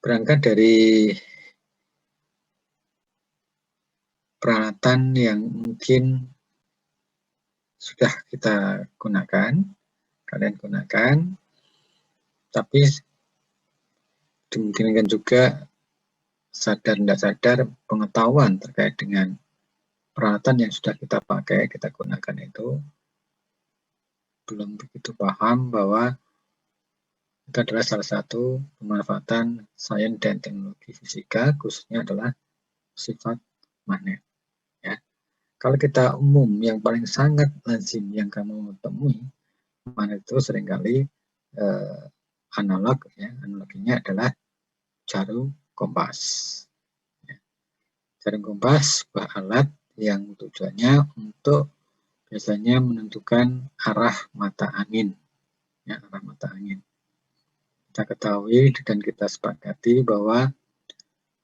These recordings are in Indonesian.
Berangkat dari peralatan yang mungkin sudah kita gunakan, kalian gunakan, tapi dimungkinkan juga sadar tidak sadar pengetahuan terkait dengan peralatan yang sudah kita pakai, kita gunakan itu belum begitu paham bahwa itu adalah salah satu pemanfaatan sains dan teknologi fisika, khususnya adalah sifat magnet. Ya. Kalau kita umum, yang paling sangat lazim yang kamu temui, magnet itu seringkali analog, ya. Analoginya adalah jarum kompas. Ya. Jarum kompas sebuah alat yang tujuannya untuk biasanya menentukan arah mata angin, ya, arah mata angin. Kita ketahui dan kita sepakati bahwa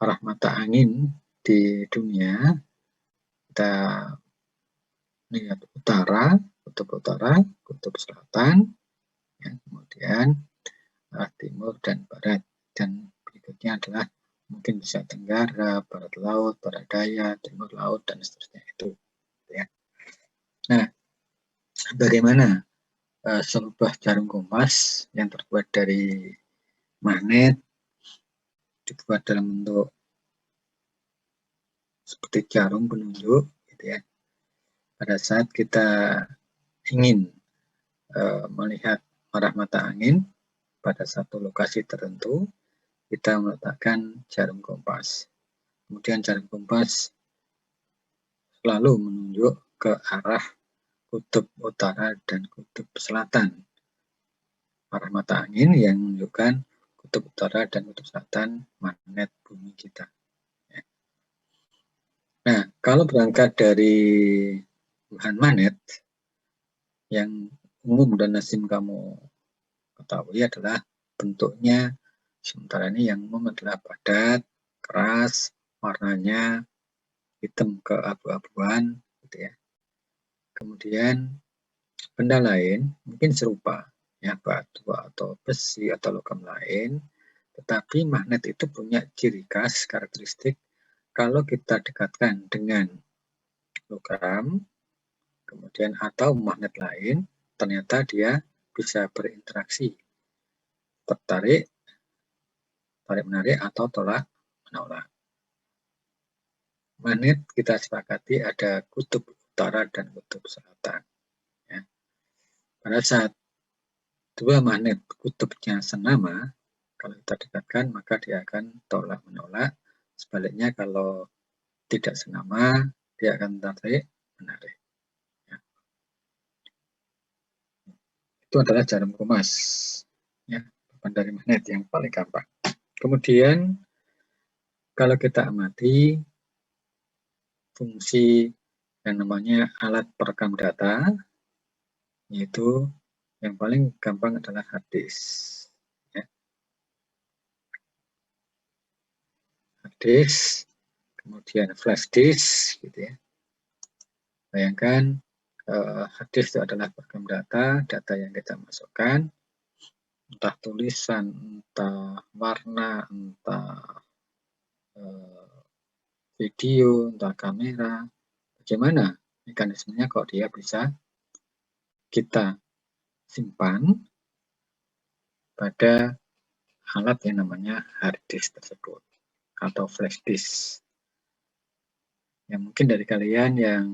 arah mata angin di dunia, kita lihat kutub utara, kutub selatan, ya, kemudian arah timur dan barat, dan berikutnya adalah mungkin bisa tenggara, barat laut, barat daya, timur laut, dan seterusnya itu. Ya. Nah, bagaimana sebuah jarum kompas yang terbuat dari magnet dibuat dalam bentuk seperti jarum penunjuk, gitu ya. Pada saat kita ingin melihat arah mata angin pada satu lokasi tertentu, kita meletakkan jarum kompas. Kemudian jarum kompas selalu menunjuk ke arah kutub utara dan kutub selatan. Arah mata angin yang menunjukkan kutub utara dan kutub selatan magnet bumi kita. Ya. Nah, kalau berangkat dari bahan magnet, yang umum dan lazim kamu ketahui adalah bentuknya sementara ini yang umum adalah padat, keras, warnanya hitam keabu-abuan, gitu ya. Kemudian benda lain mungkin serupa, ya, batu atau besi atau logam lain, tetapi magnet itu punya ciri khas karakteristik kalau kita dekatkan dengan logam, kemudian atau magnet lain, ternyata dia bisa berinteraksi, tertarik, tarik-menarik, atau tolak-menolak. Magnet kita sepakati ada kutub utara dan kutub selatan. Ya. Pada saat dua magnet kutubnya senama, kalau kita dekatkan maka dia akan tolak-menolak. Sebaliknya kalau tidak senama, dia akan tarik-menarik. Ya. Itu adalah jarum kompas, ya, dari magnet yang paling gampang. Kemudian kalau kita amati fungsi yang namanya alat perekam data, yaitu yang paling gampang adalah hard disk. Ya. Hard disk, kemudian flash disk, gitu ya. Bayangkan hard disk itu adalah perekam data yang kita masukkan, entah tulisan, entah warna, entah video, entah kamera. Bagaimana mekanismenya kok dia bisa kita simpan pada alat yang namanya hard disk tersebut atau flash disk. Yang mungkin dari kalian yang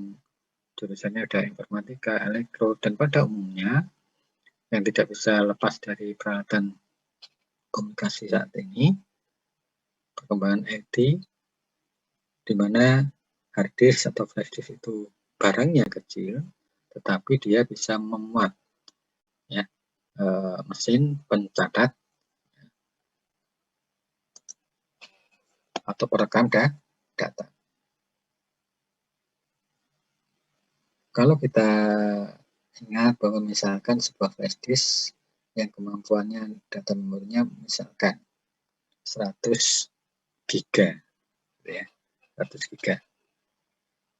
jurusannya ada informatika, elektro, dan pada umumnya yang tidak bisa lepas dari peralatan komunikasi saat ini, perkembangan IT, di mana hard disk atau flash disk itu barangnya kecil, tetapi dia bisa memuat, ya, mesin pencatat atau perekam data. Kalau kita ingat bahwa misalkan sebuah flash disk yang kemampuannya data memorinya misalkan 100 giga, ya, 100 giga.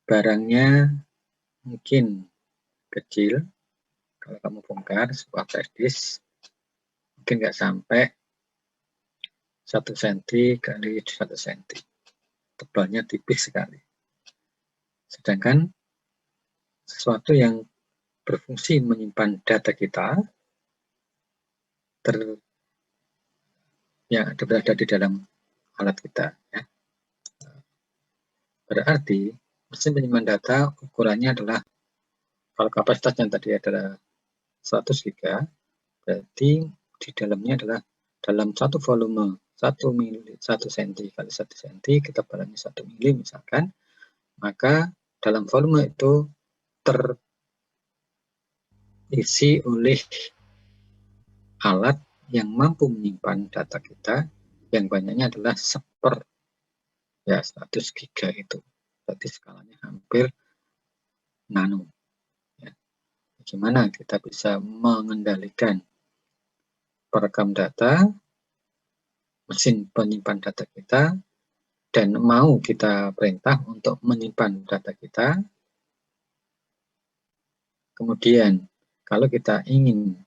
Barangnya mungkin kecil, kalau kamu bongkar sebuah flash disk mungkin nggak sampai 1 cm kali 1 cm. Tebalnya tipis sekali. Sedangkan sesuatu yang berfungsi menyimpan data kita yang berada di dalam alat kita, ya. Berarti mesin penyimpan data ukurannya adalah, kalau kapasitasnya tadi adalah 100 GB, berarti di dalamnya adalah dalam satu volume 1 cm kali 1 cm, kita ketebalannya 1 mili misalkan, maka dalam volume itu terisi oleh alat yang mampu menyimpan data kita yang banyaknya adalah 1/100 GB itu. Berarti skalanya hampir nano. Ya. Bagaimana kita bisa mengendalikan perekam data, mesin penyimpan data kita, dan mau kita perintah untuk menyimpan data kita. Kemudian kalau kita ingin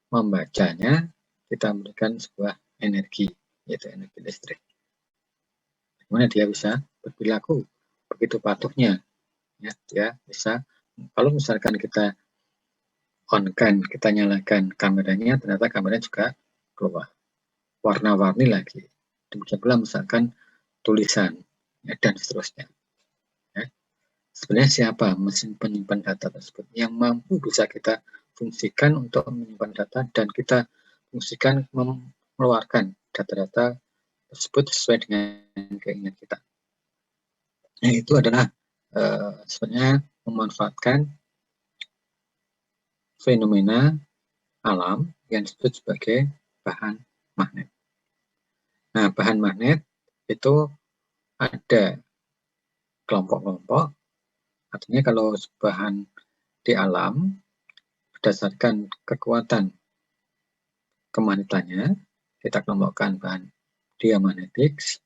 membacanya, kita memberikan sebuah energi, yaitu energi listrik. Bagaimana dia bisa berperilaku begitu patuhnya, ya, dia bisa. Kalau misalkan kita on-kan, kita nyalakan kameranya, ternyata kameranya juga keluar warna-warni lagi. Demikian pula misalkan tulisan, ya, dan seterusnya. Ya. Sebenarnya siapa mesin penyimpan data tersebut yang mampu bisa kita fungsikan untuk menyimpan data dan kita fungsikan mengeluarkan data-data tersebut sesuai dengan keinginan kita. Nah, itu adalah sebenarnya memanfaatkan fenomena alam yang disebut sebagai bahan magnet. Nah, bahan magnet itu ada kelompok-kelompok, artinya kalau bahan di alam berdasarkan kekuatan kemagnetannya, kita kelompokkan bahan diamagnetics,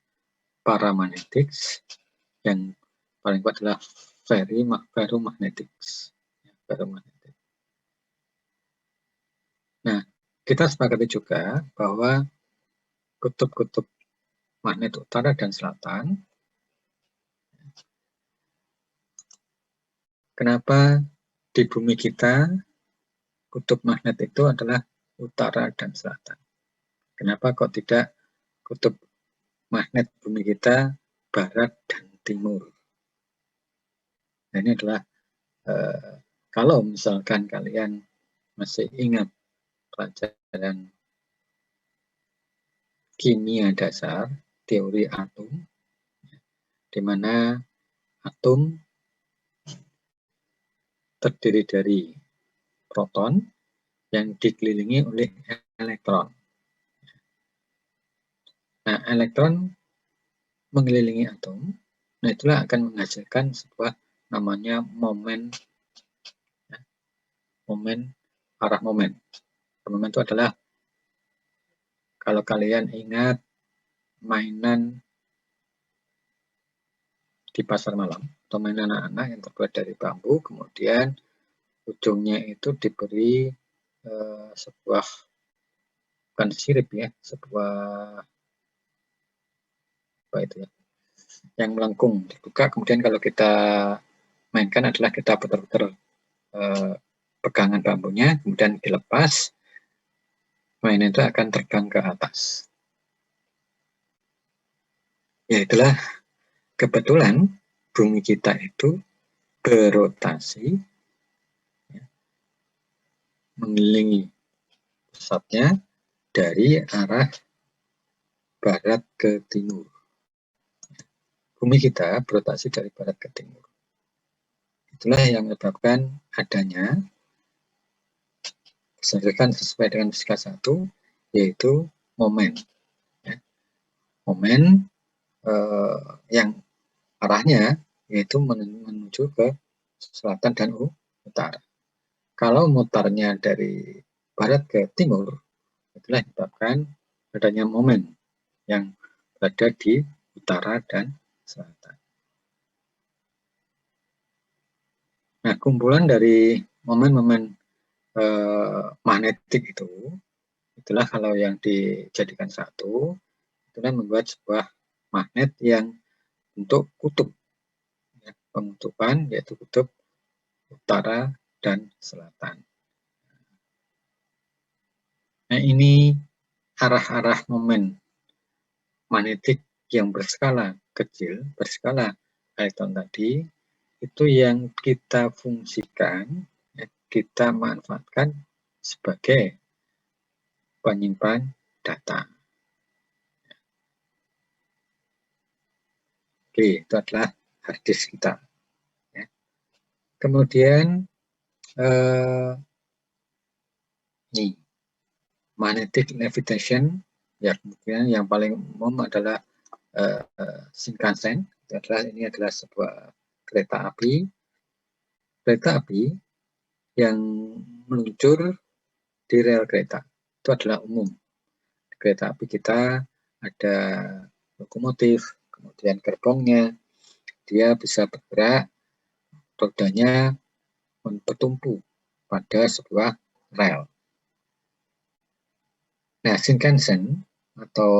paramagnetics, yang paling kuat adalah ferromagnetics. Nah, kita sepakati juga bahwa kutub-kutub magnet utara dan selatan, kenapa di bumi kita kutub magnet itu adalah utara dan selatan? Kenapa kok tidak kutub magnet bumi kita barat dan timur? Nah, ini adalah kalau misalkan kalian masih ingat pelajaran kimia dasar, teori atom, di mana atom terdiri dari proton yang dikelilingi oleh elektron. Nah, elektron mengelilingi atom, nah itulah akan menghasilkan sebuah namanya momen, ya, momen, arah momen. Momen itu adalah, kalau kalian ingat mainan di pasar malam, atau mainan anak-anak yang terbuat dari bambu, kemudian ujungnya itu diberi sebuah, bukan sirip ya, sebuah apa itu ya, yang melengkung dibuka, kemudian kalau kita mainkan adalah kita putar-putar pegangan bambunya, kemudian dilepas, mainan itu akan terbang ke atas. Ya, itulah kebetulan bumi kita itu berotasi, ya, mengelilingi pusatnya dari arah barat ke timur. Bumi kita berotasi dari barat ke timur. Itulah yang menyebabkan adanya, berdasarkan sesuai dengan fisika 1, yaitu momen. Ya. Momen yang arahnya yaitu menuju ke selatan dan utara. Kalau mutarnya dari barat ke timur, itulah menyebabkan adanya momen yang berada di utara dan selatan. Nah, kumpulan dari momen-momen magnetik itu, itulah kalau yang dijadikan satu, itu kebetulan membuat sebuah magnet yang bentuk kutub, ya, pengutupan yaitu kutub utara dan selatan. Nah, ini arah-arah momen magnetik yang berskala kecil, berskala elektron tadi, itu yang kita fungsikan, ya, kita manfaatkan sebagai penyimpan data. Oke, itu adalah hard disk kita. Ya. Kemudian ini magnetic levitation, ya kemudian yang paling umum adalah Shinkansen. Ini adalah sebuah kereta api yang meluncur di rel kereta. Itu adalah umum. Di kereta api kita ada lokomotif, kemudian gerbongnya, dia bisa bergerak, rodanya bertumpu pada sebuah rel. Nah, Shinkansen atau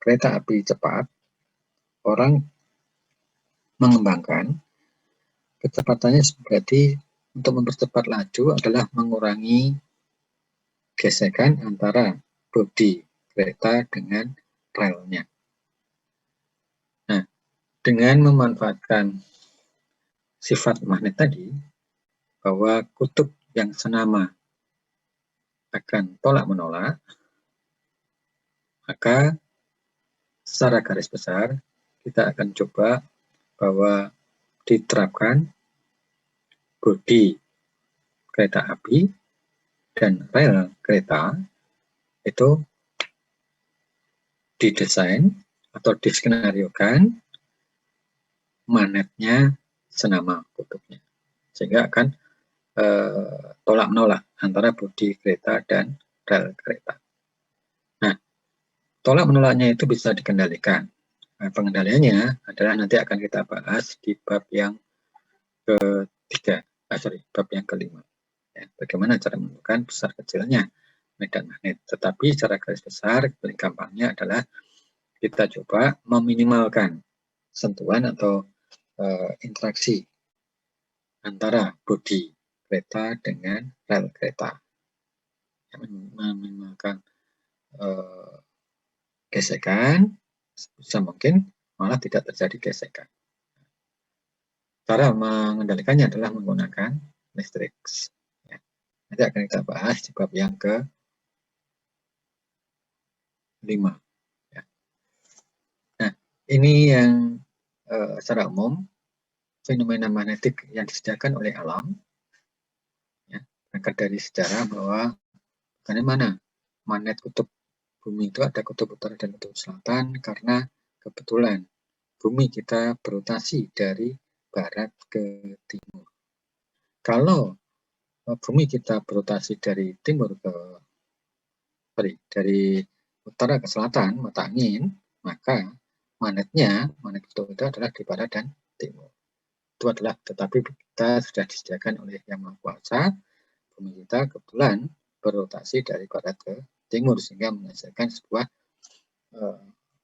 kereta api cepat, orang mengembangkan kecepatannya berarti untuk mempercepat laju adalah mengurangi gesekan antara bodi kereta dengan relnya. Nah, dengan memanfaatkan sifat magnet tadi, bahwa kutub yang senama akan tolak-menolak, maka secara garis besar kita akan coba bahwa diterapkan bodi kereta api dan rel kereta itu didesain atau diskenariokan magnetnya senama kutubnya, sehingga akan tolak-menolak antara bodi kereta dan rel kereta. Nah, tolak-menolaknya itu bisa dikendalikan. Nah, pengendaliannya adalah nanti akan kita bahas di bab yang bab yang kelima. Ya, bagaimana cara menentukan besar kecilnya medan magnet. Tetapi secara garis besar, paling gampangnya adalah kita coba meminimalkan sentuhan atau interaksi antara bodi kereta dengan rel kereta. Meminimalkan gesekan, bisa mungkin malah tidak terjadi gesekan. Cara mengendalikannya adalah menggunakan listrik. Ya. Nanti akan kita bahas di bab yang ke-5. Ya. Nah, ini yang secara umum fenomena magnetik yang disediakan oleh alam. Ya, berangkat dari sejarah bahwa bagaimana magnet kutub bumi itu ada kutub utara dan kutub selatan karena kebetulan bumi kita berotasi dari barat ke timur. Kalau bumi kita berotasi dari utara ke selatan, mata angin, maka magnet kutub itu adalah di barat dan timur. Itu adalah, tetapi kita sudah disediakan oleh Yang Maha Kuasa, bumi kita kebetulan berotasi dari barat ke timur, sehingga menghasilkan sebuah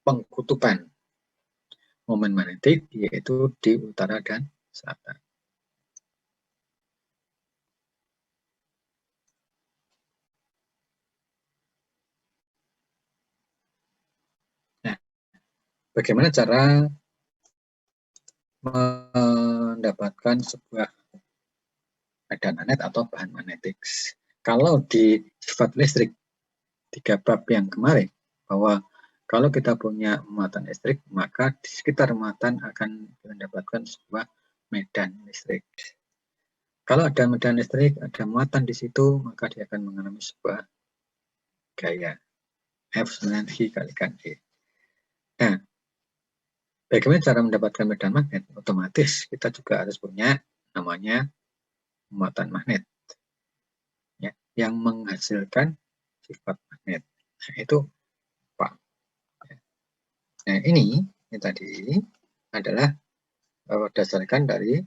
pengkutupan momen magnetik, yaitu di utara dan selatan. Nah, bagaimana cara mendapatkan sebuah medan magnet atau bahan magnetik? Kalau di sifat listrik 3 bab yang kemarin, bahwa kalau kita punya muatan listrik, maka di sekitar muatan akan mendapatkan sebuah medan listrik. Kalau ada medan listrik, ada muatan di situ, maka dia akan mengalami sebuah gaya F9 kalikan E. Nah, bagaimana cara mendapatkan medan magnet? Otomatis kita juga harus punya namanya muatan magnet, ya, yang menghasilkan sifat magnet. Nah, itu Pak. Nah, ini tadi adalah berdasarkan dari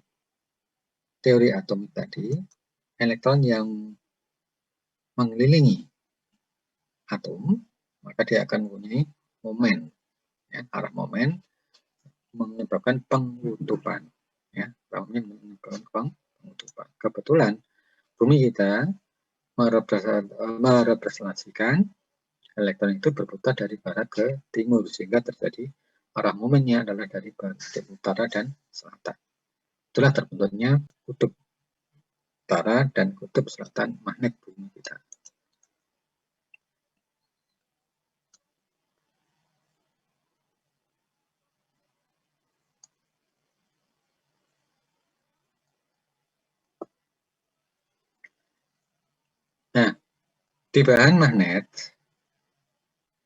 teori atomik tadi, elektron yang mengelilingi atom maka dia akan mempunyai momen, ya, arah momen menyebabkan pengutupan, ya, menyebabkan pengutupan. Kebetulan bumi kita merepresentasikan elektron itu berputar dari barat ke timur, sehingga terjadi arah momennya adalah dari barat ke utara dan selatan. Itulah terbentuknya kutub utara dan kutub selatan magnet bumi kita. Nah, di bahan magnet,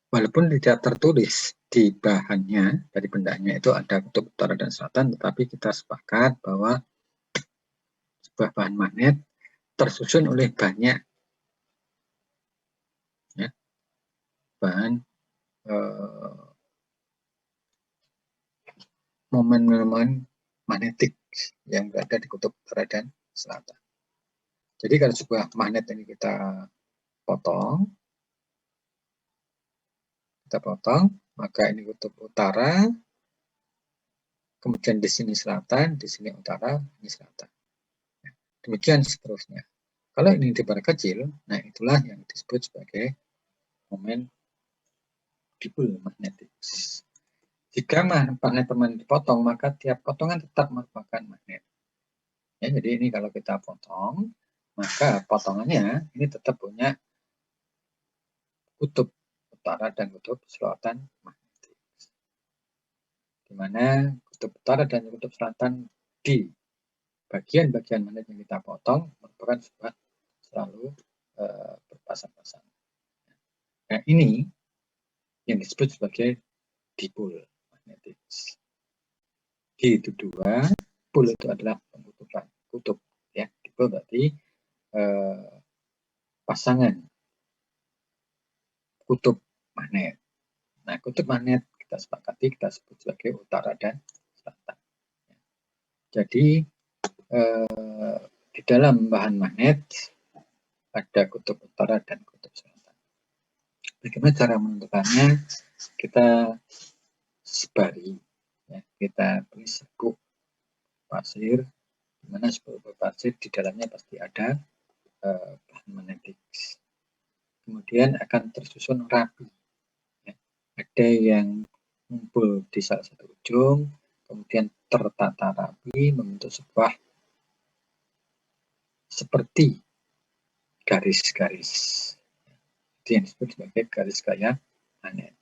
walaupun tidak tertulis di bahannya, dari bendanya itu ada kutub utara dan selatan, tetapi kita sepakat bahwa sebuah bahan magnet tersusun oleh banyak, ya, bahan momen-momen magnetik yang berada di kutub utara dan selatan. Jadi kalau sebuah magnet ini kita potong, maka ini kutub utara, kemudian di sini selatan, di sini utara, ini selatan. Demikian seterusnya. Kalau ini diperkecil, nah itulah yang disebut sebagai momen dipol magnetik. Jika magnet permanen dipotong, maka tiap potongan tetap merupakan magnet. Ya, jadi ini kalau kita potong, maka potongannya ini tetap punya kutub utara dan kutub selatan magnetik. Di mana kutub utara dan kutub selatan di bagian-bagian magnet yang kita potong merupakan sebuah selalu berpasang-pasang. Nah, ini yang disebut sebagai dipol magnetik. D itu 2, pol itu adalah pengutupan kutub, ya. Dipol berarti pasangan kutub magnet. Nah, kutub magnet kita sepakati kita sebut sebagai utara dan selatan. Jadi di dalam bahan magnet ada kutub utara dan kutub selatan. Bagaimana cara menentukannya? Kita sebari, ya, kita beri serbuk pasir, di mana serbuk pasir di dalamnya pasti ada bahan magnetik. Kemudian akan tersusun rapi. Ya. Ada yang ngumpul di salah satu ujung, kemudian tertata rapi membentuk sebuah seperti garis-garis. Itu yang disebut sebagai garis gaya magnet.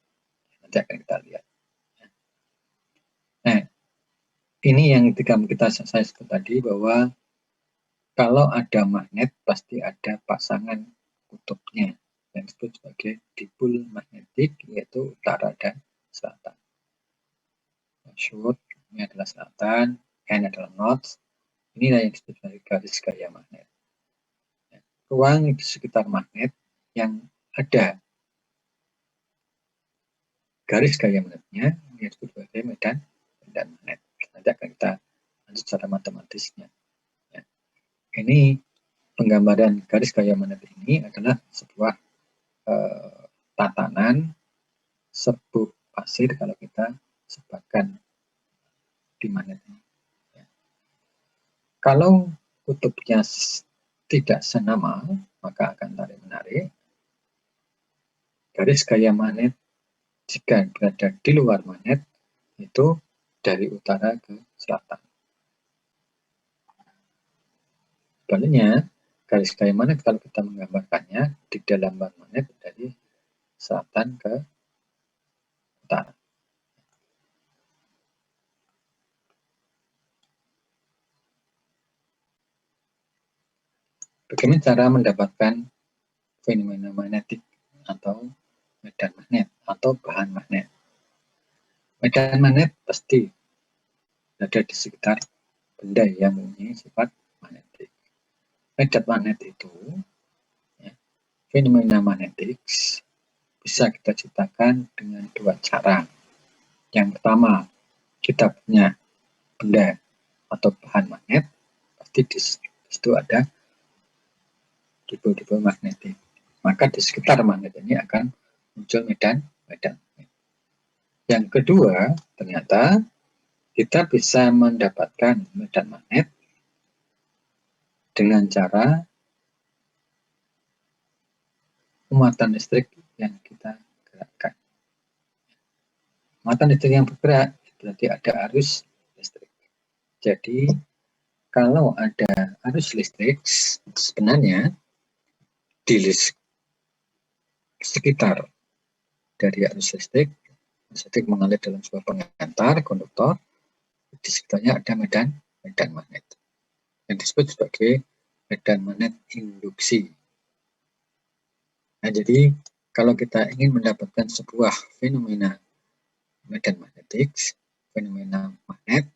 Nanti akan kita lihat. Nah, ini yang saya sebut tadi bahwa kalau ada magnet pasti ada pasangan kutubnya yang disebut sebagai dipol magnetik, yaitu utara dan selatan. Shoot ini adalah selatan, N adalah north. Inilah yang disebut sebagai garis gaya magnet. Ruang di sekitar magnet yang ada garis gaya magnetnya yang disebut sebagai medan magnet. Nanti akan kita lanjut secara matematisnya. Ya. Ini penggambaran garis gaya magnet ini adalah sebuah tatanan serbuk pasir kalau kita sebarkan di magnet ini. Ya. Kalau kutubnya tidak senama, maka akan tarik-menarik. Garis gaya magnet jika berada di luar magnet itu dari utara ke selatan. Sebaliknya, garis gaya magnet kalau kita menggambarkannya di dalam magnet dari selatan ke utara. Bagaimana cara mendapatkan fenomena magnetik atau medan magnet atau bahan magnet? Medan magnet pasti ada di sekitar benda yang mempunyai sifat magnetik. Medan magnet itu, ya, fenomena magnetik bisa kita ciptakan dengan dua cara. Yang pertama, kita punya benda atau bahan magnet, pasti di situ ada dipol-dipol magnetik. Maka di sekitar magnet ini akan muncul medan. Yang kedua, ternyata kita bisa mendapatkan medan magnet dengan cara muatan listrik yang kita gerakkan. Muatan listrik yang bergerak berarti ada arus listrik. Jadi kalau ada arus listrik, sebenarnya di sekitar dari arus listrik mengalir dalam sebuah pengantar konduktor, di sekitarnya ada medan magnet yang disebut sebagai medan magnet induksi. Nah, jadi kalau kita ingin mendapatkan sebuah fenomena medan magnetik, fenomena magnet,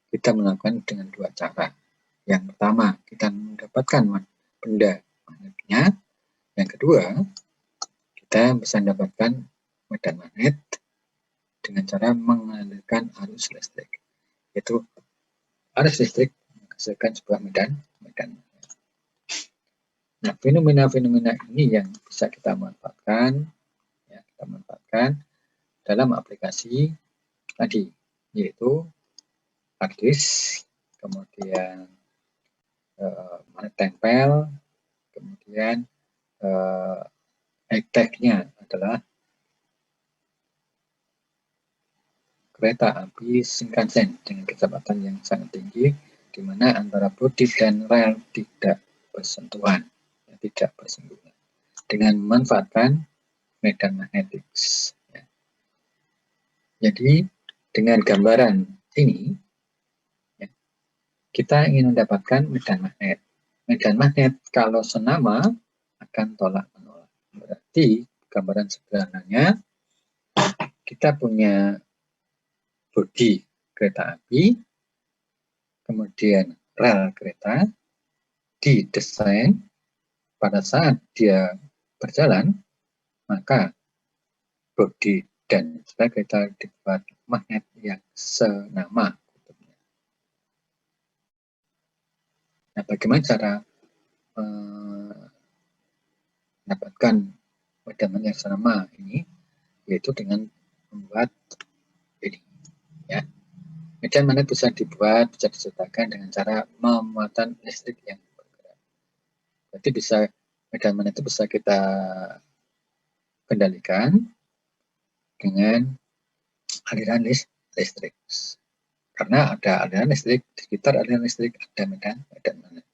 kita melakukan dengan dua cara. Yang pertama, kita mendapatkan benda magnetnya. Yang kedua, kita bisa mendapatkan medan magnet dengan cara mengalirkan arus listrik. Yaitu arus listrik menghasilkan sebuah medan magnet. Nah, fenomena-fenomena ini yang bisa kita manfaatkan, dalam aplikasi tadi, yaitu hard disk, kemudian magnet tempel, kemudian high-tech-nya adalah kereta api Shinkansen dengan kecepatan yang sangat tinggi, di mana antara bodi dan rel tidak bersentuhan, dengan memanfaatkan medan magnetik. Jadi dengan gambaran ini, kita ingin mendapatkan medan magnet. Medan magnet kalau senama akan tolak menolak. Berarti gambaran sederhananya, kita punya bodi kereta api, kemudian rel kereta didesain pada saat dia berjalan, maka bodi dan rel kereta dibuat magnet yang senama. Nah, bagaimana cara mendapatkan medan magnet yang senama ini? Yaitu dengan membuat ini, ya. Medan magnet bisa dibuat, bisa diciptakan dengan cara memuatan listrik yang bergerak. Berarti medan magnet itu bisa kita kendalikan dengan aliran listrik. Karena ada aliran listrik, di sekitar aliran listrik ada medan magnet.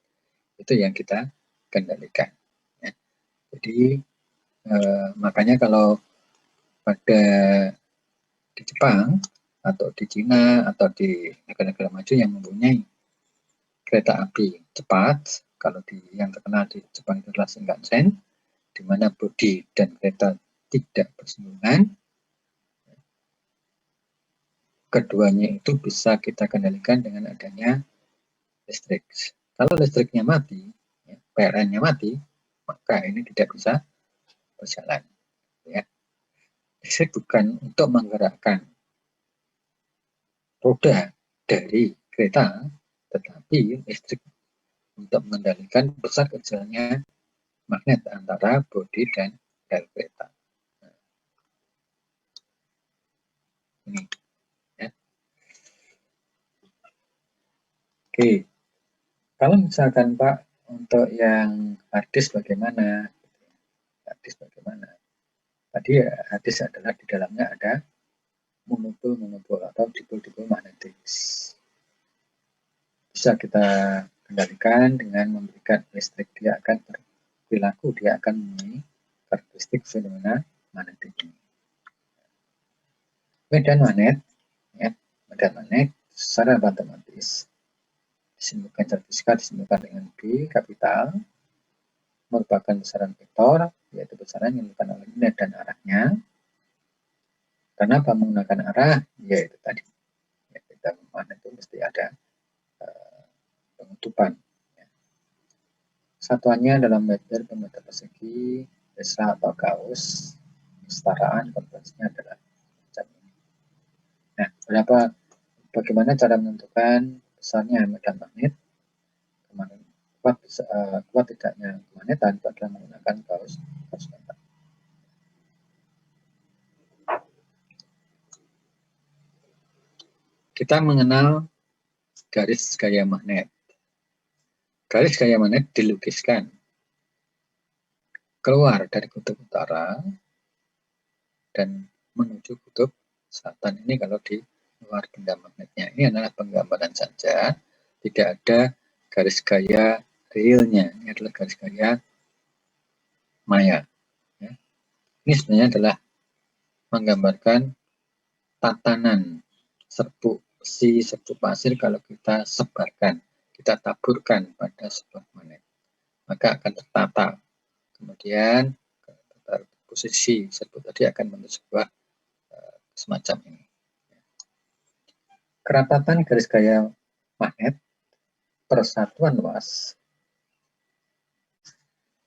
Itu yang kita kendalikan. Ya. Jadi makanya kalau pada di Jepang atau di Cina atau di negara-negara maju yang mempunyai kereta api cepat, kalau yang terkenal di Jepang itu adalah Shinkansen, di mana bodi dan kereta tidak bersinggungan, keduanya itu bisa kita kendalikan dengan adanya listrik. Kalau listriknya mati, PLN-nya mati, maka ini tidak bisa berjalan. Ya. Listrik bukan untuk menggerakkan roda dari kereta, tetapi listrik untuk mengendalikan besar kecilnya magnet antara bodi dan rel kereta. Ini, ya. Oke, kalau misalkan Pak untuk yang hard disk bagaimana? Hard disk bagaimana? Tadi hard disk adalah di dalamnya ada monopol atau dipol-dipol magnetik. Bisa kita kendalikan dengan memberikan listrik, dia akan berperilaku, dia akan mempunyai karakteristik fenomena magnetik ini. Medan magnet, ya, medan magnet secara matematis disimbolkan secara fisika disimbolkan dengan B kapital, merupakan besaran vektor, yaitu besaran yang ditentukan oleh nilai dan arahnya. Kenapa menggunakan arah? Yaitu tadi, ya, medan magnet itu mesti ada penutupan. Ya. Satuannya dalam meter per meter persegi, Tesla atau Gauss, kesetaraan konversinya adalah macam ini. Nah, bagaimana cara menentukan besarnya medan magnet? Kuat tidaknya kemagnetan itu adalah menggunakan Gauss meter. kita mengenal garis gaya magnet. Garis gaya magnet dilukiskan keluar dari kutub utara dan menuju kutub selatan. Ini kalau di luar benda magnetnya. Ini adalah penggambaran saja, tidak ada garis gaya realnya. Ini adalah garis gaya maya. Ya. Ini sebenarnya adalah menggambarkan tatanan serbuk besi, serbuk pasir kalau kita sebarkan, kita taburkan pada sebuah magnet, maka akan tertata. Kemudian posisi serbuk tadi akan membentuk sebuah semacam ini. Kerapatan garis gaya magnet persatuan luas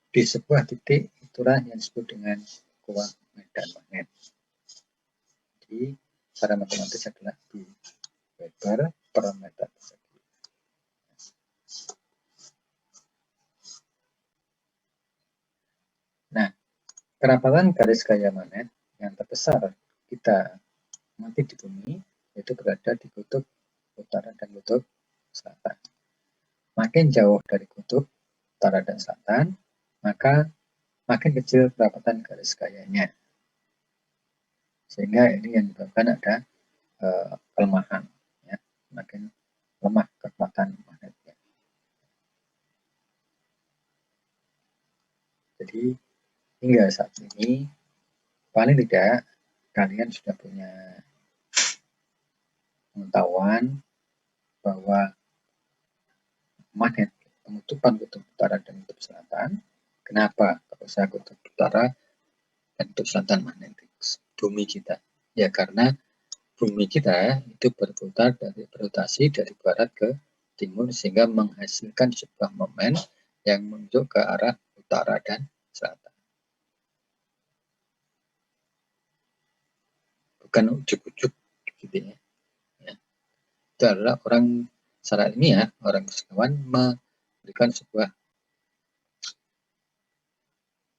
di sebuah titik itulah yang disebut dengan kuat medan magnet. Jadi secara matematis adalah B Weber per meter persegi. Nah, kerapatan garis gaya magnet yang terbesar kita mati di bumi yaitu berada di kutub utara dan kutub selatan. Makin jauh dari kutub utara dan selatan, maka makin kecil kerapatan garis gayanya. Sehingga ini yang menyebabkan ada kelemahan, ya, makin lemah kekuatan magnetnya. Jadi hingga saat ini paling tidak kalian sudah punya pengetahuan bahwa magnet penutupan kutub utara dan kutub selatan. Kenapa kalau kutub utara dan kutub selatan magnetik bumi kita? Ya karena bumi kita itu berputar dari berotasi dari barat ke timur sehingga menghasilkan sebuah momen yang menunjuk ke arah utara dan selatan. Bukan ujuk-ujuk gitu ya. Itu adalah orang secara ilmiah, orang fisikawan memberikan sebuah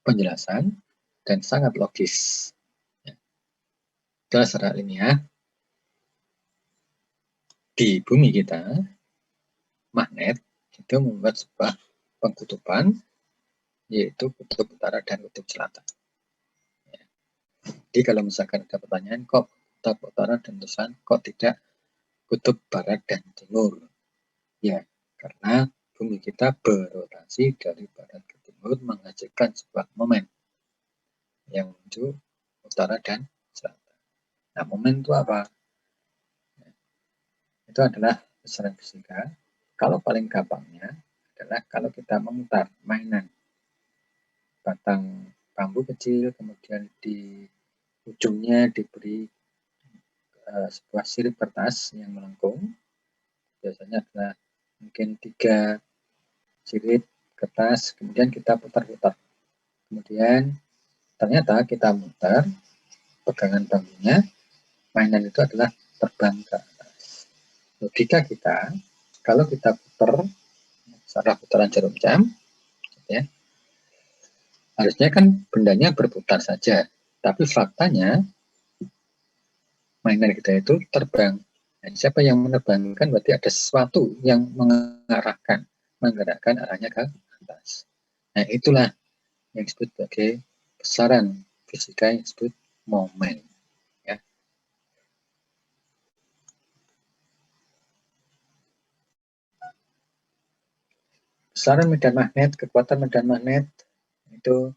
penjelasan dan sangat logis. Itulah secara ilmiah di bumi kita, magnet itu membuat sebuah pengkutupan yaitu kutub utara dan kutub selatan. Jadi kalau misalkan ada pertanyaan kok kutub utara dan selatan kok tidak kutub barat dan timur? Ya, karena bumi kita berotasi dari barat ke timur menghasilkan sebuah momen yang menuju utara dan selatan. Nah, momen itu apa? Itu adalah besaran fisika. Kalau paling gampangnya adalah kalau kita memutar mainan batang bambu kecil, kemudian di ujungnya diberi sebuah sirip kertas yang melengkung. Biasanya adalah mungkin 3 sirip kertas, kemudian kita putar-putar. Kemudian ternyata kita mutar pegangan bambunya, mainan itu adalah terbang ke atas. Logika kita, kalau kita putar secara putaran jarum jam, ya, harusnya kan bendanya berputar saja, tapi faktanya mainan kita itu terbang. Nah, siapa yang menerbangkan berarti ada sesuatu yang menggerakkan arahnya ke atas. Nah, itulah yang disebut sebagai besaran fisika yang disebut momen. Ya. Besaran medan magnet, kekuatan medan magnet itu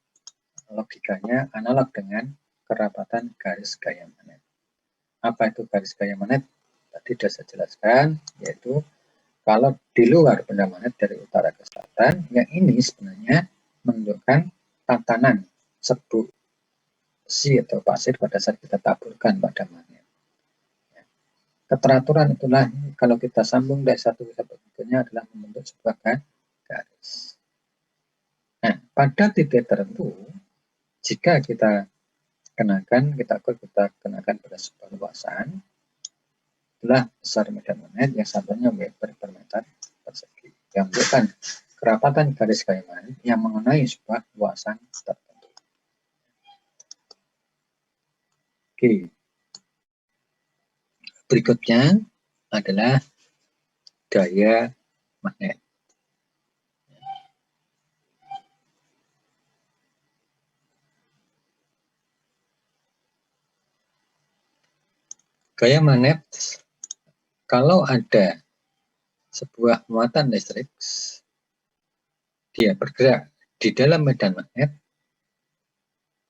logikanya analog dengan kerapatan garis gaya magnet. Apa itu garis gaya magnet? Tadi sudah saya jelaskan, yaitu kalau di luar benda magnet dari utara ke selatan, yang ini sebenarnya menunjukkan tatanan serbuk besi atau pasir pada saat kita taburkan pada magnet. Keteraturan itulah kalau kita sambung dari satu ke berikutnya adalah membentuk sebuah garis. Nah, pada titik tertentu, jika kita kenakan pada sebuah luasan, itulah besar medan magnet yang satunya Weber per meter persegi, yang menunjukkan kerapatan garis gaya magnet yang mengenai sebuah luasan tertentu. Oke. Berikutnya adalah gaya magnet. Gaya magnet, kalau ada sebuah muatan listrik, dia bergerak di dalam medan magnet,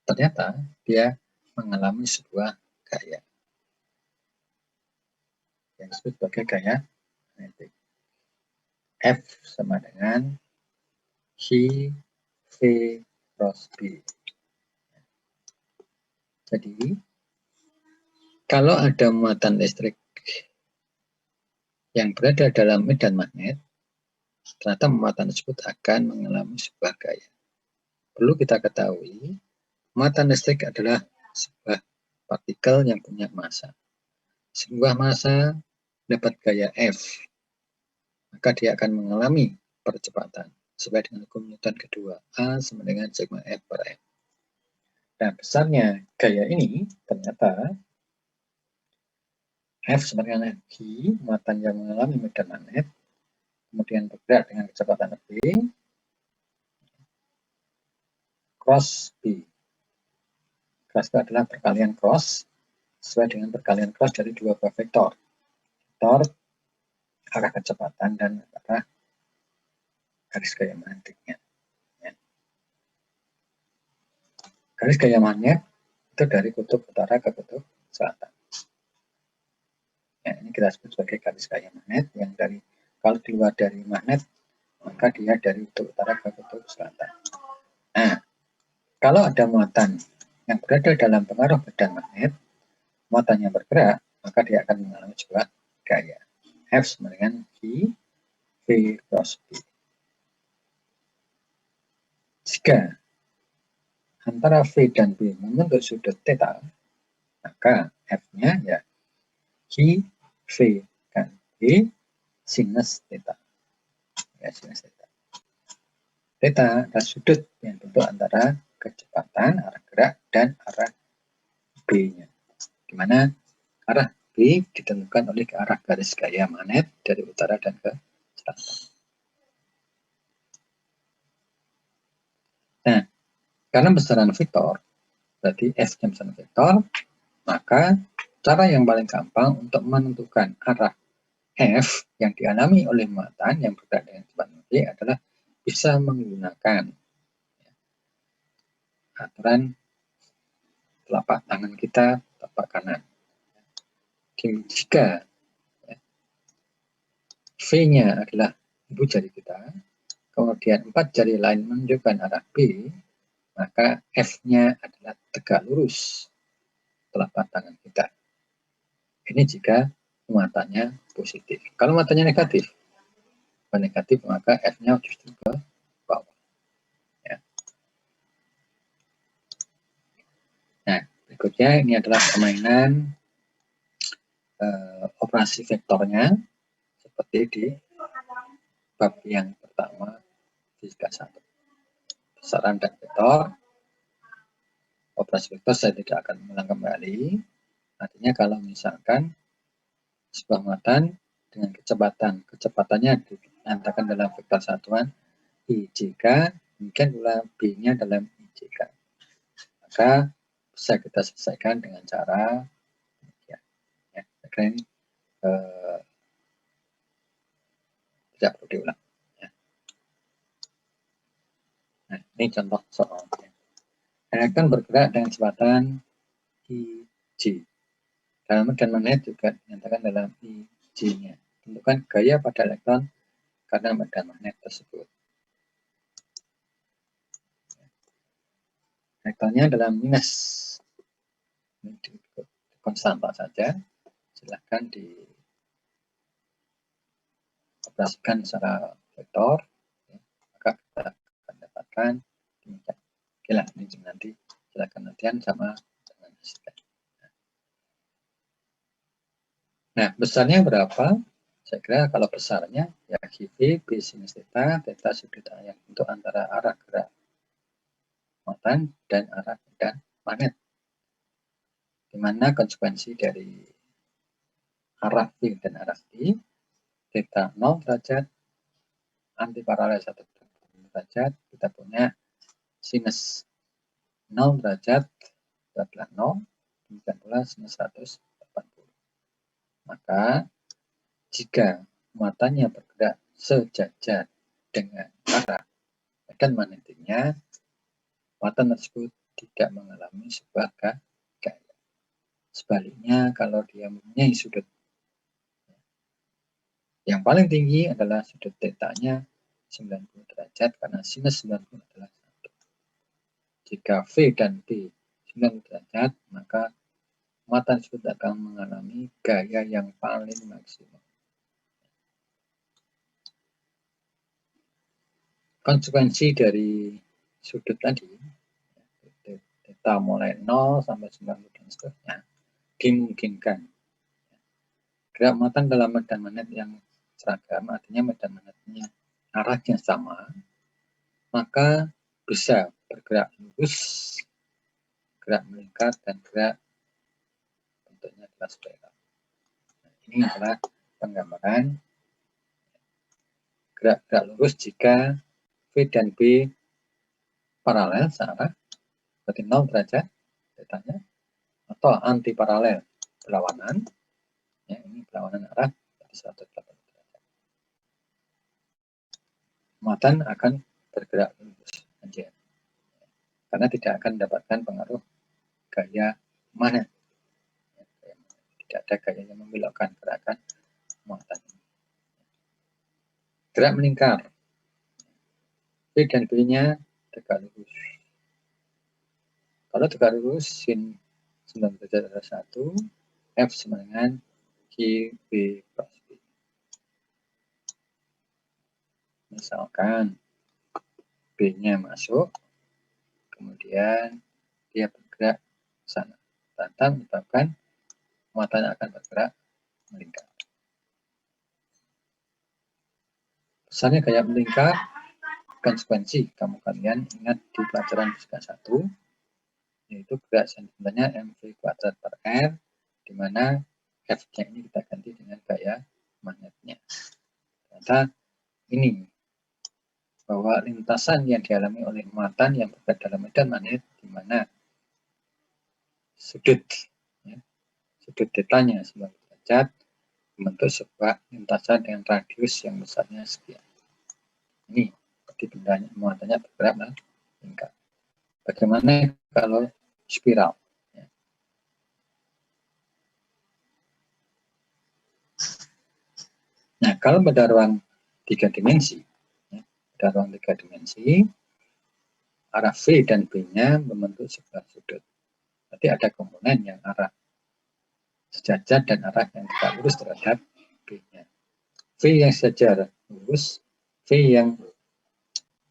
ternyata dia mengalami sebuah gaya yang disebut sebagai gaya magnetik. F sama dengan I V cross B. Jadi, kalau ada muatan listrik yang berada dalam medan magnet, ternyata muatan tersebut akan mengalami sebuah gaya. Perlu kita ketahui, muatan listrik adalah sebuah partikel yang punya massa. Sebuah massa dapat gaya F, maka dia akan mengalami percepatan sesuai dengan hukum Newton kedua, A sama dengan sigma F per M. Nah, besarnya gaya ini ternyata F sama dengan energi muatan yang mengalami medan magnet, kemudian bergerak dengan kecepatan V cross B. Cross itu adalah perkalian cross sesuai dengan perkalian cross dari dua buah vektor. Vektor arah kecepatan dan arah garis gaya magnetiknya. Garis gaya magnet itu dari kutub utara ke kutub selatan. Ya, ini kita sebut sebagai garis gaya magnet yang dari, kalau keluar dari magnet maka dia dari kutub utara ke kutub selatan. Nah, kalau ada muatan yang berada dalam pengaruh medan magnet, muatannya bergerak, maka dia akan mengalami sebuah gaya. F sama dengan I V cross B. Jika antara V dan B membentuk sudut theta, maka F-nya ya I V dan B sinus theta. Ya, sinus theta. Theta adalah sudut yang bentuk antara kecepatan, arah gerak, dan arah B-nya. Di mana arah B ditentukan oleh arah garis gaya magnet dari utara dan ke selatan. Nah, karena besaran vektor, berarti S-nya besaran vektor, maka cara yang paling gampang untuk menentukan arah F yang dialami oleh muatan yang bergerak dengan cepat V adalah bisa menggunakan aturan telapak tangan kita, telapak kanan. Jika V-nya adalah ibu jari kita, kemudian 4 jari lain menunjukkan arah B, maka F-nya adalah tegak lurus telapak tangan kita. Ini jika muatannya positif. Kalau muatannya negatif, maka F-nya justru ke bawah. Ya. Nah, berikutnya ini adalah permainan operasi vektornya seperti di bab yang pertama fisika 1. Besaran dan vektor. Operasi vektor saya tidak akan mengulang kembali. Artinya kalau misalkan sebuah muatan dengan kecepatannya dinyatakan dalam vektor satuan IJK, demikian pula B-nya dalam IJK. Maka bisa kita selesaikan dengan cara ya, ini tidak perlu diulang. Ya. Nah, ini contoh soalnya. Elektron bergerak dengan kecepatan IJ. Dalam medan magnet juga dinyatakan dalam IJ-nya. Tentukan gaya pada elektron karena medan magnet tersebut. Elektronnya dalam minus. Ini konstanta saja. Silahkan dioperasikan secara vektor. Ya, maka kita akan dapatkan demikian. Oke lah, ini nanti silakan latihan sama dengan hasilnya. Nah, besarnya berapa? Saya kira kalau besarnya ya GV, B sinus theta, theta sudut yang untuk antara arah gerak muatan dan arah medan magnet. Di mana konsekuensi dari arah V dan arah I, theta 0 derajat, antiparalel 1 derajat, kita punya sinus 0 derajat, itu adalah 0, demikian pula sinus 180. Maka jika muatannya bergerak sejajar dengan arah medan magnetiknya, muatan tersebut tidak mengalami sebuah gaya. Sebaliknya, kalau dia mempunyai sudut yang paling tinggi adalah sudut tetanya 90 derajat, karena sinus 90 adalah 1. Jika V dan B 90 derajat, maka muatan tersebut akan mengalami gaya yang paling maksimum. Konsekuensi dari sudut tadi, theta mulai 0 sampai 90 dan seterusnya, dimungkinkan gerak muatan dalam medan magnet yang seragam, artinya medan magnetnya arahnya sama, maka bisa bergerak lurus, gerak melingkar, dan gerak bentuknya adalah spiral. Nah, ini adalah penggambaran gerak-gerak lurus jika V dan B paralel searah, berarti 0 derajat tetanya, atau anti paralel berlawanan, ya, ini berlawanan arah, berarti 180 derajat. Muatan akan bergerak lurus saja, karena tidak akan mendapatkan pengaruh gaya mana. Tidak ada gaya yang membelokkan gerakan muatan. Gerak melingkar, V dan B-nya tegak lurus. Kalau tegak lurus, sin 90 derajat adalah 1, F sama dengan QB plus B. Misalkan B-nya masuk, kemudian dia bergerak ke sana. Rata menyebabkan muatan akan bergerak melingkar. Besarnya gaya melingkar, konsekuensi kamu kalian ingat di pelajaran fisika 1, yaitu gerak sentimeternya mv kuadrat per r, di mana F-nya ini kita ganti dengan gaya magnetnya. Ternyata ini bahwa lintasan yang dialami oleh muatan yang berada dalam medan magnet, di mana sudut tetanya 90 derajat, membentuk sebuah lintasan dengan radius yang besarnya sekian. Ini seperti bendanya, muatannya bergerak melingkar. Bagaimana kalau spiral? Nah, kalau pada ruang 3 dimensi, pada ruang 3 dimensi, arah V dan B-nya membentuk sebuah sudut. Berarti ada komponen yang arah sejajar dan arah yang tegak lurus terhadap B-nya. V yang sejajar lurus, V yang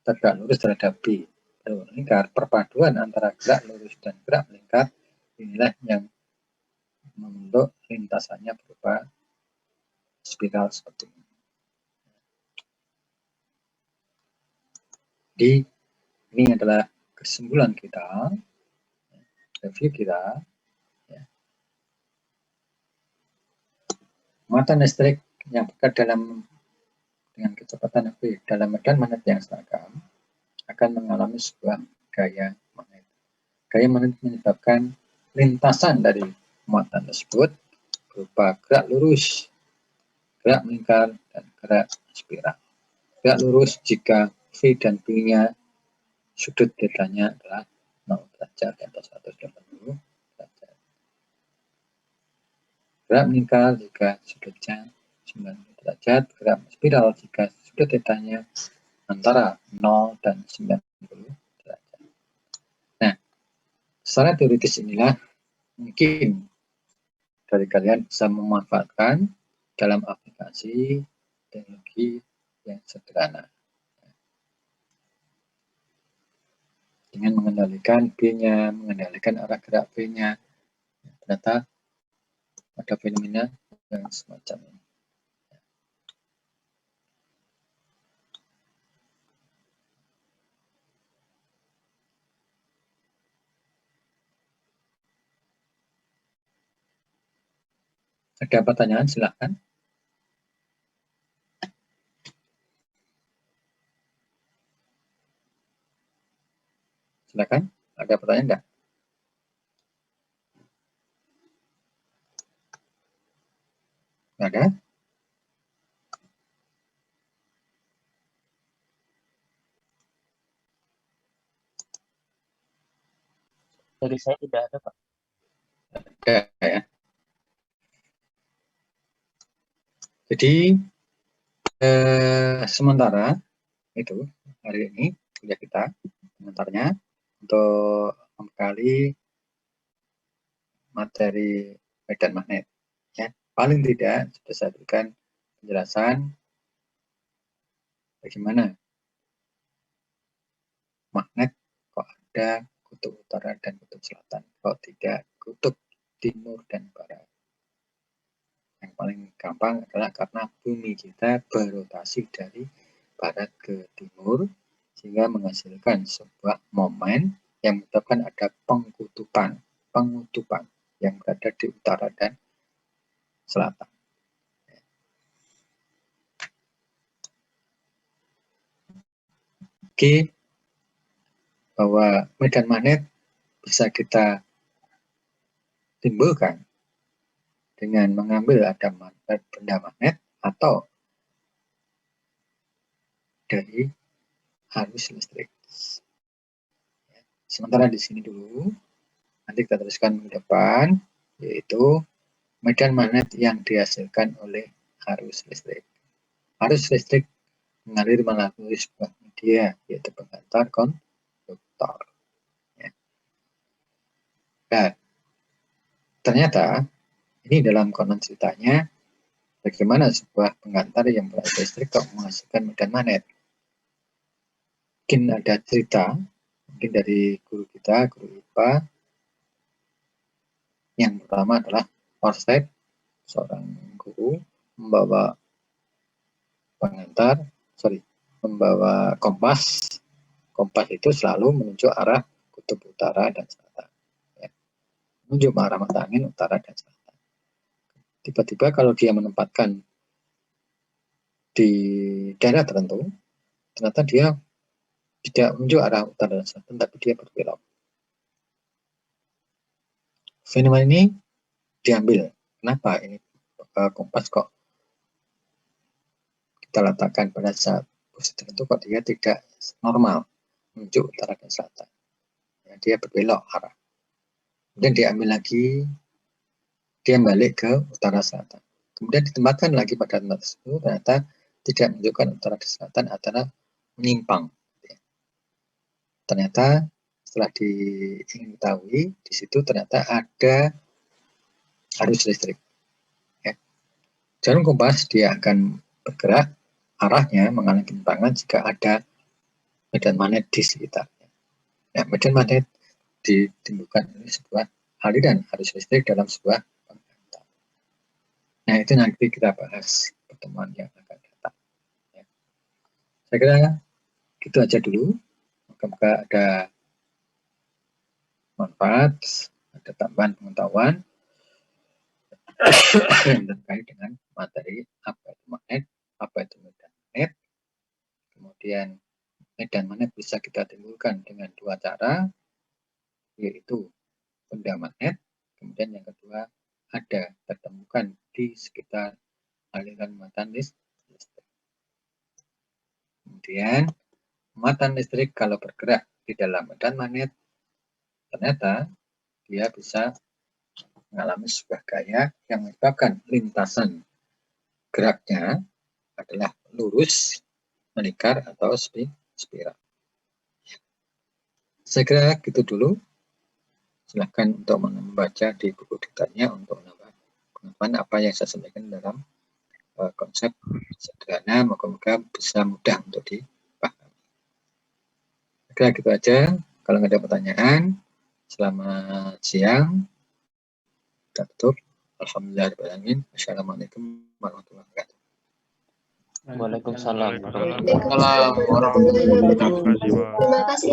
tegak lurus terhadap B melingkar, perpaduan antara gerak lurus dan gerak melingkar, inilah yang membentuk lintasannya berupa spiral seperti ini. Jadi ini adalah kesimpulan kita, review kita. Muatan listrik yang bergerak dengan kecepatan V dalam medan magnet yang seragam akan mengalami sebuah gaya magnet. Gaya magnet menyebabkan lintasan dari muatan tersebut berupa gerak lurus, gerak melingkar, dan gerak spiral. Gerak lurus jika V dan B-nya sudut tetanya adalah 0 derajat atau 180 derajat. Gerak melingkar jika sudutnya 90 derajat, gerak spiral jika sudut tetanya antara 0 dan 90 derajat. Nah, secara teoritis inilah mungkin dari kalian bisa memanfaatkan dalam aplikasi teknologi yang sederhana. Dengan mengendalikan B-nya, mengendalikan arah gerak V-nya, ternyata ada fenomena yang semacam ini. Ada pertanyaan, silakan. Silakan, ada pertanyaan enggak? Nggak ada? Dari saya tidak ada, Pak. Ada ya. Jadi sementara itu hari ini kuliah kita sementaranya untuk membekali materi medan magnet. Ya, paling tidak sudah saya berikan penjelasan bagaimana magnet kok ada kutub utara dan kutub selatan, kok tidak kutub timur dan barat. Yang paling gampang adalah karena bumi kita berotasi dari barat ke timur, sehingga menghasilkan sebuah momen yang menyebabkan ada pengutupan yang berada di utara dan selatan. Oke, bahwa medan magnet bisa kita timbulkan dengan mengambil ada benda magnet atau dari arus listrik. Sementara di sini dulu, nanti kita teruskan ke depan, yaitu medan magnet yang dihasilkan oleh arus listrik. Arus listrik mengalir melalui sebuah media, yaitu pengantar konduktor. Ya. Nah, ternyata ini dalam konon ceritanya, bagaimana sebuah pengantar yang berarus listrik kok menghasilkan medan magnet. Mungkin ada cerita, mungkin dari guru kita, guru IPA, yang pertama adalah Orsted, seorang guru membawa membawa kompas. Kompas itu selalu menunjuk arah kutub utara dan selatan. Ya. Menunjuk arah mata angin utara dan selatan. Tiba-tiba kalau dia menempatkan di daerah tertentu, ternyata dia tidak menunjuk arah utara dan selatan, tapi dia berbelok. Fenomena ini diambil. Kenapa ini kompas kok kita letakkan pada saat posisi tertentu kok dia tidak normal menuju utara dan selatan, ya, dia berbelok arah. Kemudian diambil lagi, dia balik ke utara selatan. Kemudian ditempatkan lagi pada tempat tersebut, ternyata tidak menunjukkan utara dan selatan, adalah menyimpang. Ya. Ternyata setelah ingin ketahui, di situ ternyata ada arus listrik. Ya. Jarum kompas dia akan bergerak arahnya mengalami penyimpangan jika ada medan magnet di sekitarnya. Nah, medan magnet ditimbulkan oleh sebuah aliran arus listrik dalam sebuah pengantar. Nah, itu nanti kita bahas pertemuan yang akan datang. Ya. Saya kira gitu aja dulu. Moga-moga ada manfaat, ada tambahan pengetahuan yang terkait dengan materi apa itu magnet, apa itu medan magnet. Kemudian medan magnet bisa kita timbulkan dengan dua cara, yaitu benda magnet, kemudian yang kedua ada tertemukan di sekitar aliran muatan listrik. Kemudian muatan listrik kalau bergerak di dalam medan magnet, ternyata dia bisa mengalami sebuah gaya yang menyebabkan lintasan geraknya adalah lurus, melingkar, atau spiral. Saya kira gitu dulu. Silahkan untuk membaca di buku detailnya untuk menambah pengetahuan apa yang saya sampaikan dalam konsep sederhana, moga-moga bisa mudah untuk dipahami. Saya kira gitu aja. Kalau nggak ada pertanyaan, selamat siang. Kita tutup. Alhamdulillahirrahmanirrahim. Assalamualaikum warahmatullahi wabarakatuh. Waalaikumsalam. Waalaikumsalam warahmatullahi wabarakatuh. Terima kasih.